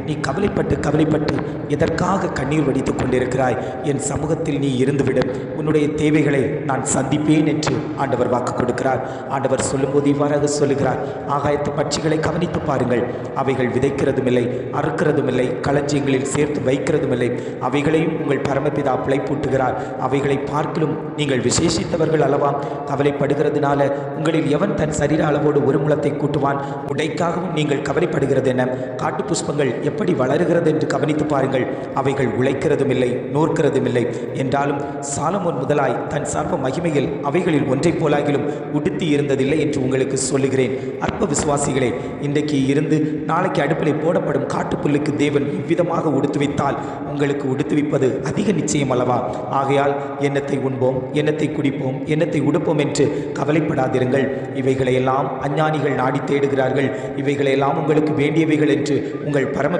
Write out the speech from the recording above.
நீ கவலைப்பட்டு எதற்காக கண்ணீர் வடித்து கொண்டிருக்கிறாய்? என் சமூகத்தில் நீ இருந்துவிடு, உன்னுடைய தேவைகளை நான் சந்திப்பேன் என்று ஆண்டவர் வாக்கு கொடுக்கிறார். ஆண்டவர் சொல்லும்போது இவ்வாறாக சொல்லுகிறார், ஆகாயத்து பட்சிகளை கவனித்து பாருங்கள், அவைகள் விதைக்கிறதும் இல்லை, அறுக்கிறதும் இல்லை, களஞ்சியங்களில் சேர்த்து வைக்கிறதும் இல்லை, அவைகளையும் உங்கள் பரமபிதா பிழைப்பூட்டுகிறார். அவைகளை பார்க்கிலும் நீங்கள் விசேஷித்தவர்கள் அல்லவா? கவலைப்படுகிறதுனால உங்களில் எவன் தன் சரீர அளவோடு ஒரு முழத்தை கூட்டுவான்? உடைக்காகவும் நீங்கள் கவலைப்படுகிறது என்ன? காட்டு புஷ்பங்கள் எப்படி வளருகிறது என்று கவனித்து பாருங்கள், அவைகள் உழைக்கிறதும் இல்லை, நோர்க்கிறதும் இல்லை. என்றாலும் சாலமோன் முதலாய் தன் சர்வ மகிமையில் அவைகளில் ஒன்றை போலாகிலும் உடுத்தி இருந்ததில்லை என்று உங்களுக்கு சொல்லுகிறேன். அற்ப விசுவாசிகளே, இன்றைக்கு இருந்து நாளைக்கு அடுப்பிலே போடப்படும் காட்டுப்புல்லுக்கு தேவன் இவ்விதமாக உடுத்துவித்தால் உங்களுக்கு உடுத்துவிப்பது அதிக நிச்சயம் அல்லவா? ஆகையால் எண்ணத்தை உண்போம், எண்ணத்தை குடிப்போம், எண்ணத்தை உடுப்போம் என்று கவலைப்படாதிருங்கள். இவைகளையெல்லாம் அஞ்ஞானிகள் நாடி தேடுகிறார்கள். இவைகளையெல்லாம் உங்களுக்கு வேண்டியவைகள் என்று உங்கள் பரம